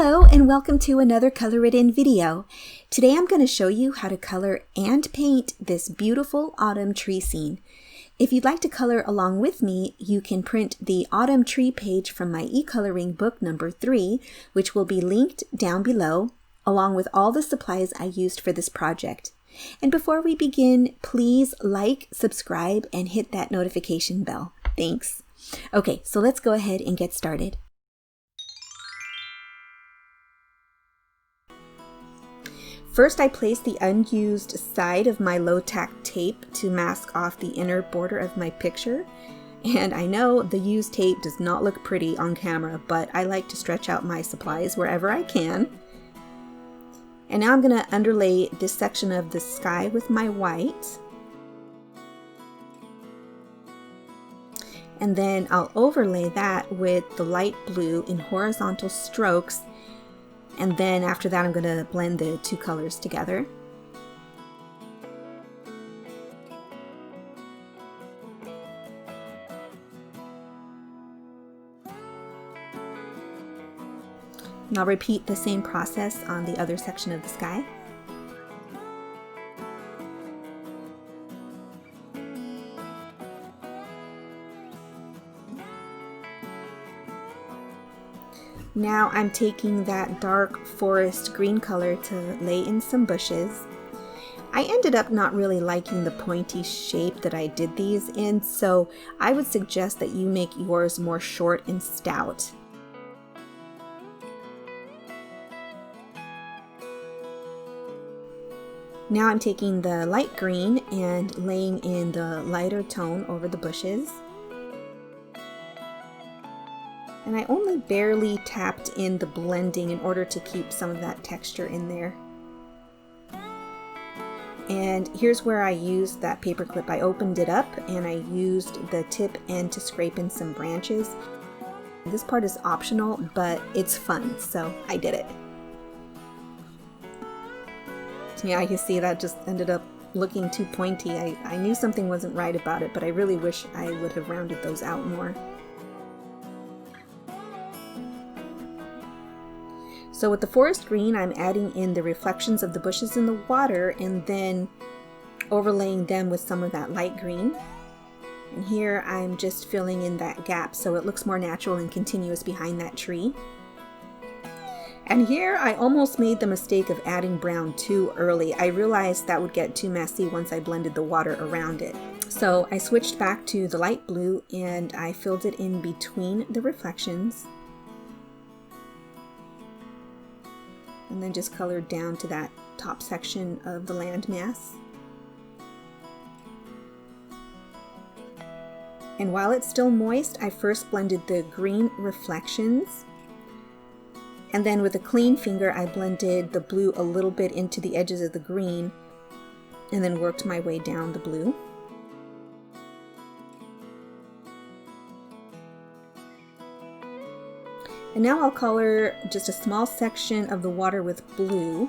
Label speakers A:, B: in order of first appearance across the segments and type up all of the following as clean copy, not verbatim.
A: Hello and welcome to another Color It In video. Today I'm going to show you how to color and paint this beautiful autumn tree scene. If you'd like to color along with me, you can print the autumn tree page from my e-coloring book number 3, which will be linked down below, along with all the supplies I used for this project. And before we begin, please like, subscribe, and hit that notification bell. Thanks. Okay, so let's go ahead and get started. First, I placed the unused side of my low-tack tape to mask off the inner border of my picture. And I know the used tape does not look pretty on camera, but I like to stretch out my supplies wherever I can. And now I'm going to underlay this section of the sky with my white. And then I'll overlay that with the light blue in horizontal strokes. And then after that, I'm going to blend the two colors together. And I'll repeat the same process on the other section of the sky. Now I'm taking that dark forest green color to lay in some bushes. I ended up not really liking the pointy shape that I did these in, so I would suggest that you make yours more short and stout. Now I'm taking the light green and laying in the lighter tone over the bushes. And I only barely tapped in the blending in order to keep some of that texture in there. And here's where I used that paper clip. I opened it up and I used the tip end to scrape in some branches. This part is optional, but it's fun, so I did it. Yeah, you see that just ended up looking too pointy. I knew something wasn't right about it, but I really wish I would have rounded those out more. So with the forest green, I'm adding in the reflections of the bushes in the water and then overlaying them with some of that light green. And here I'm just filling in that gap so it looks more natural and continuous behind that tree. And here I almost made the mistake of adding brown too early. I realized that would get too messy once I blended the water around it. So I switched back to the light blue and I filled it in between the reflections. And then just colored down to that top section of the landmass. And while it's still moist, I first blended the green reflections. And then with a clean finger, I blended the blue a little bit into the edges of the green and then worked my way down the blue. And now I'll color just a small section of the water with blue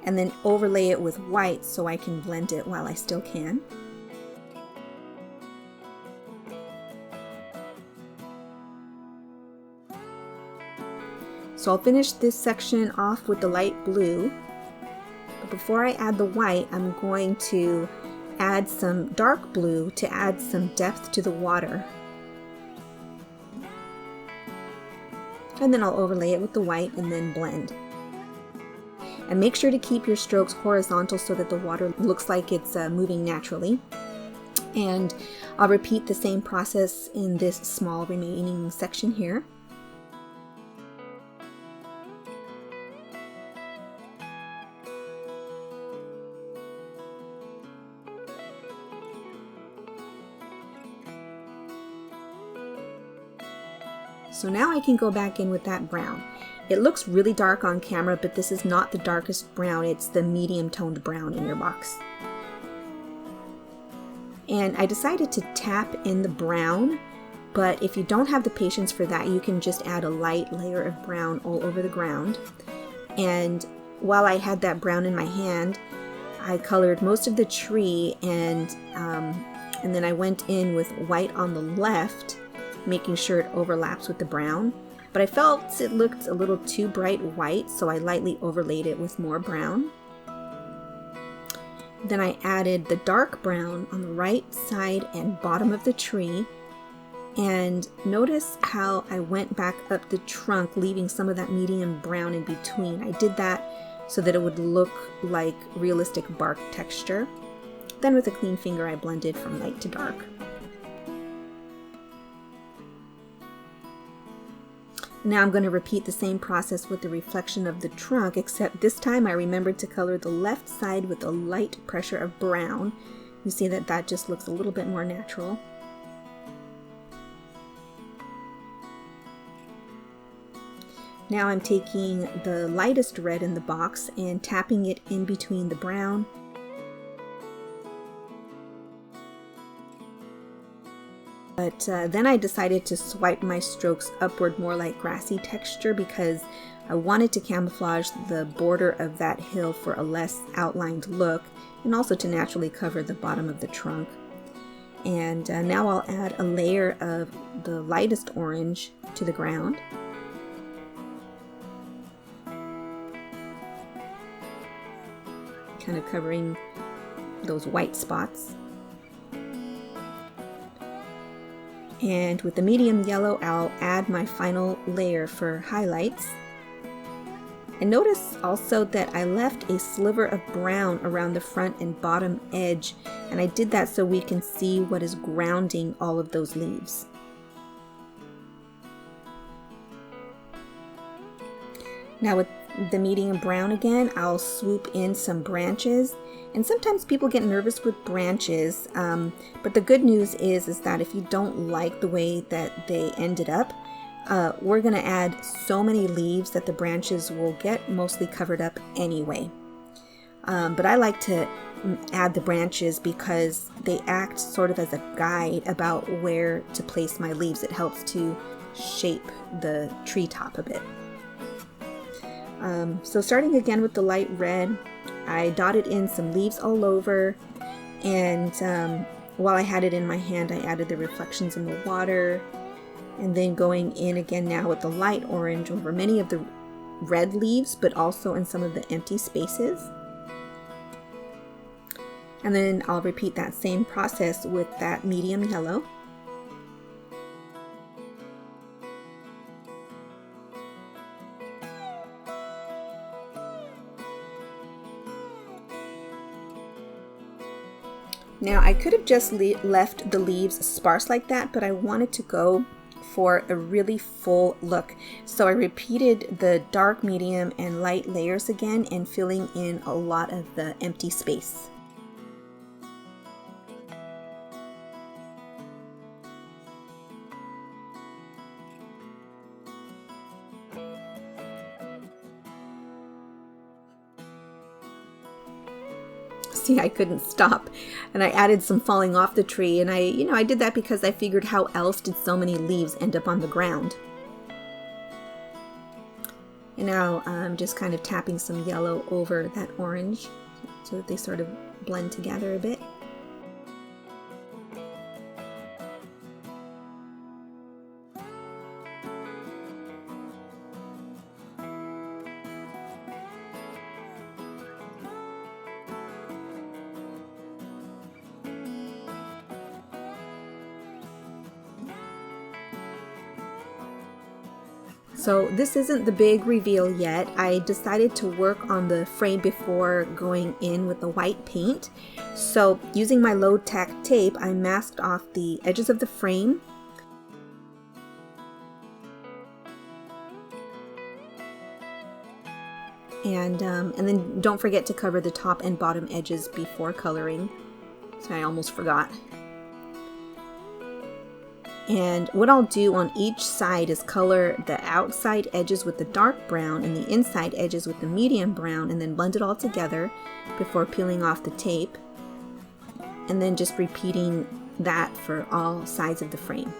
A: and then overlay it with white so I can blend it while I still can. So I'll finish this section off with the light blue. But before I add the white, I'm going to add some dark blue to add some depth to the water. And then I'll overlay it with the white and then blend. And make sure to keep your strokes horizontal so that the water looks like it's moving naturally. And I'll repeat the same process in this small remaining section here. So now I can go back in with that brown. It looks really dark on camera, but this is not the darkest brown, it's the medium toned brown in your box. And I decided to tap in the brown, but if you don't have the patience for that, you can just add a light layer of brown all over the ground. And while I had that brown in my hand, I colored most of the tree and then I went in with white on the left, making sure it overlaps with the brown. but I felt it looked a little too bright white, so I lightly overlaid it with more brown. Then I added the dark brown on the right side and bottom of the tree. And notice how I went back up the trunk, leaving some of that medium brown in between. I did that so that it would look like realistic bark texture. Then with a clean finger, I blended from light to dark. Now I'm going to repeat the same process with the reflection of the trunk, except this time I remembered to color the left side with a light pressure of brown. You see that that just looks a little bit more natural. Now I'm taking the lightest red in the box and tapping it in between the brown. But then I decided to swipe my strokes upward more like grassy texture because I wanted to camouflage the border of that hill for a less outlined look and also to naturally cover the bottom of the trunk. And now I'll add a layer of the lightest orange to the ground. Kind of covering those white spots. And with the medium yellow, I'll add my final layer for highlights. And notice also that I left a sliver of brown around the front and bottom edge, and I did that so we can see what is grounding all of those leaves. Now with the medium brown again, I'll swoop in some branches. And sometimes people get nervous with branches, but the good news is that if you don't like the way that they ended up, we're going to add so many leaves that the branches will get mostly covered up anyway. But I like to add the branches because they act sort of as a guide about where to place my leaves. It helps to shape the treetop a bit. So starting again with the light red, I dotted in some leaves all over, and while I had it in my hand, I added the reflections in the water, and then going in again now with the light orange over many of the red leaves, but also in some of the empty spaces. And then I'll repeat that same process with that medium yellow. Now I could have just left the leaves sparse like that, but I wanted to go for a really full look. So I repeated the dark, medium, and light layers again and filling in a lot of the empty space. See, I couldn't stop, and I added some falling off the tree, and I did that because I figured how else did so many leaves end up on the ground. And now I'm just kind of tapping some yellow over that orange so that they sort of blend together a bit. So this isn't the big reveal yet. I decided to work on the frame before going in with the white paint. So using my low tack tape, I masked off the edges of the frame. And then don't forget to cover the top and bottom edges before coloring. So I almost forgot. And what I'll do on each side is color the outside edges with the dark brown and the inside edges with the medium brown, and then blend it all together before peeling off the tape. And then just repeating that for all sides of the frame.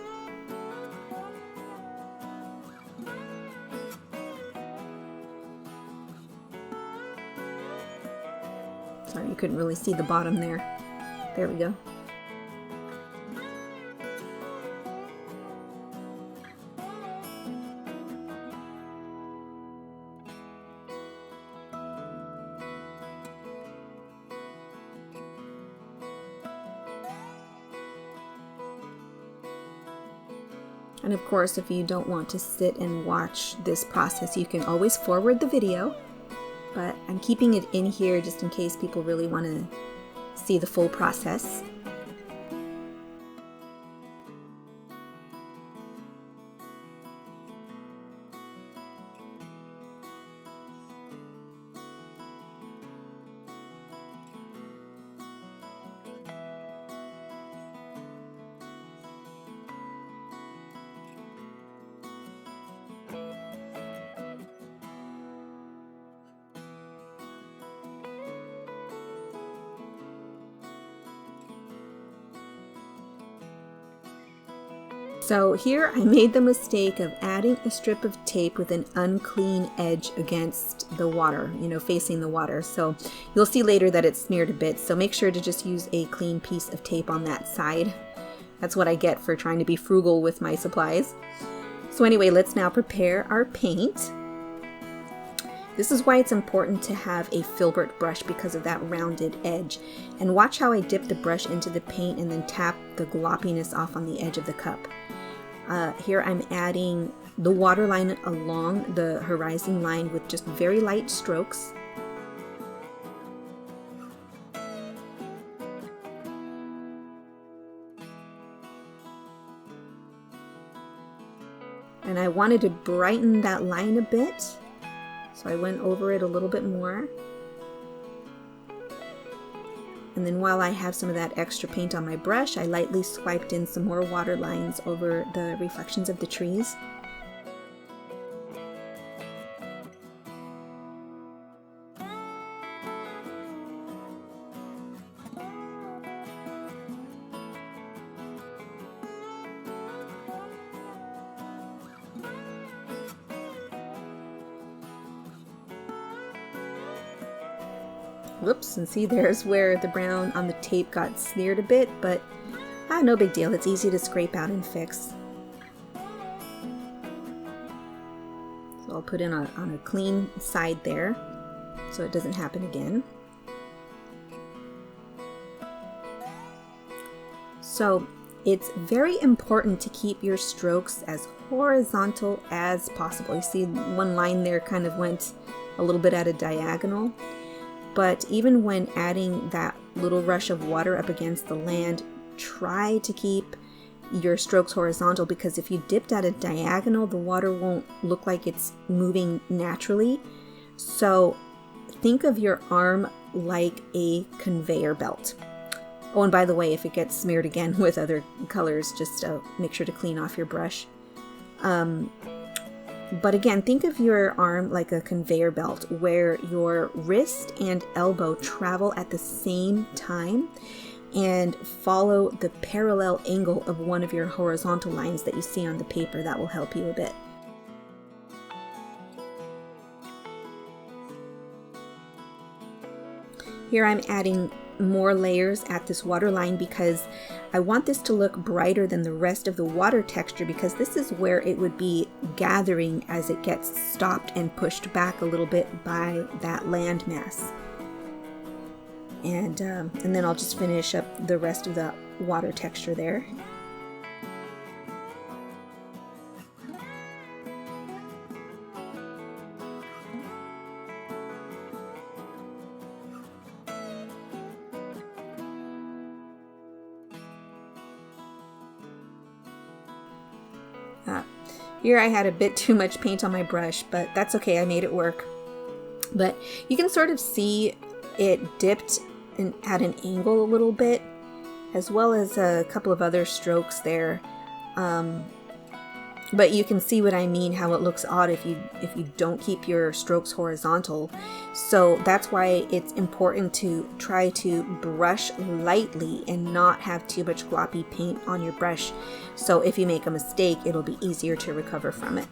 A: Sorry, you couldn't really see the bottom there. There we go. And of course, if you don't want to sit and watch this process, you can always forward the video, but I'm keeping it in here just in case people really want to see the full process. So here I made the mistake of adding a strip of tape with an unclean edge against the water, facing the water. So you'll see later that it's smeared a bit, so make sure to just use a clean piece of tape on that side. That's what I get for trying to be frugal with my supplies. So anyway, let's now prepare our paint. This is why it's important to have a filbert brush, because of that rounded edge. And watch how I dip the brush into the paint and then tap the gloppiness off on the edge of the cup. Here I'm adding the water line along the horizon line with just very light strokes. And I wanted to brighten that line a bit, so I went over it a little bit more. And then while I have some of that extra paint on my brush, I lightly swiped in some more water lines over the reflections of the trees. Whoops, and see, there's where the brown on the tape got smeared a bit, but no big deal. It's easy to scrape out and fix. So I'll put in on a clean side there so it doesn't happen again. So it's very important to keep your strokes as horizontal as possible. You see one line there kind of went a little bit at a diagonal. But even when adding that little rush of water up against the land, try to keep your strokes horizontal, because if you dipped at a diagonal, the water won't look like it's moving naturally. So think of your arm like a conveyor belt. Oh, and by the way, if it gets smeared again with other colors, just make sure to clean off your brush. But again, think of your arm like a conveyor belt where your wrist and elbow travel at the same time and follow the parallel angle of one of your horizontal lines that you see on the paper. That will help you a bit. Here I'm adding more layers at this water line because I want this to look brighter than the rest of the water texture, because this is where it would be gathering as it gets stopped and pushed back a little bit by that land mass. And then I'll just finish up the rest of the water texture there. Here I had a bit too much paint on my brush, but that's okay, I made it work. But you can sort of see it dipped at an angle a little bit, as well as a couple of other strokes there. But you can see what I mean, how it looks odd if you don't keep your strokes horizontal. So that's why it's important to try to brush lightly and not have too much gloppy paint on your brush. So if you make a mistake, it'll be easier to recover from it.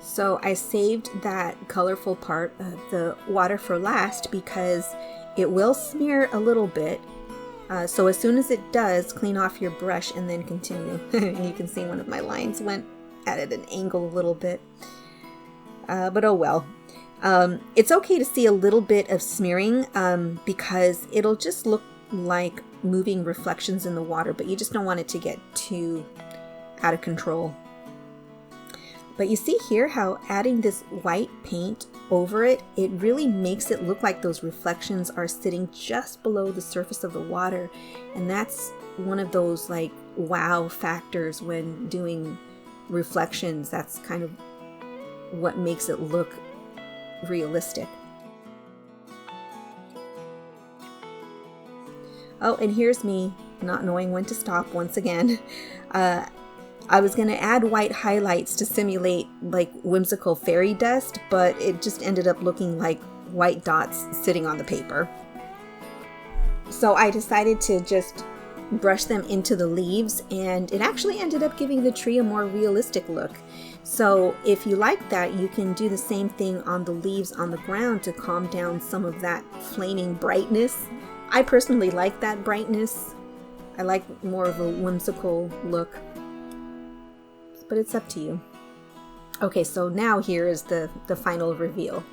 A: So I saved that colorful part of the water for last because it will smear a little bit. So as soon as it does, clean off your brush and then continue. You can see one of my lines went at an angle a little bit. But oh well. It's okay to see a little bit of smearing because it'll just look like moving reflections in the water, but you just don't want it to get too out of control. But you see here how adding this white paint over it, it really makes it look like those reflections are sitting just below the surface of the water. And that's one of those like wow factors when doing reflections. That's kind of what makes it look realistic. Oh, and here's me not knowing when to stop once again. I was going to add white highlights to simulate like whimsical fairy dust, but it just ended up looking like white dots sitting on the paper. So I decided to just brush them into the leaves, and it actually ended up giving the tree a more realistic look. So if you like that, you can do the same thing on the leaves on the ground to calm down some of that flaming brightness. I personally like that brightness. I like more of a whimsical look, but it's up to you. Okay, so now here is the final reveal.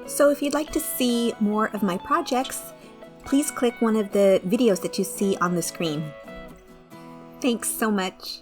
A: So if you'd like to see more of my projects, please click one of the videos that you see on the screen. Thanks so much.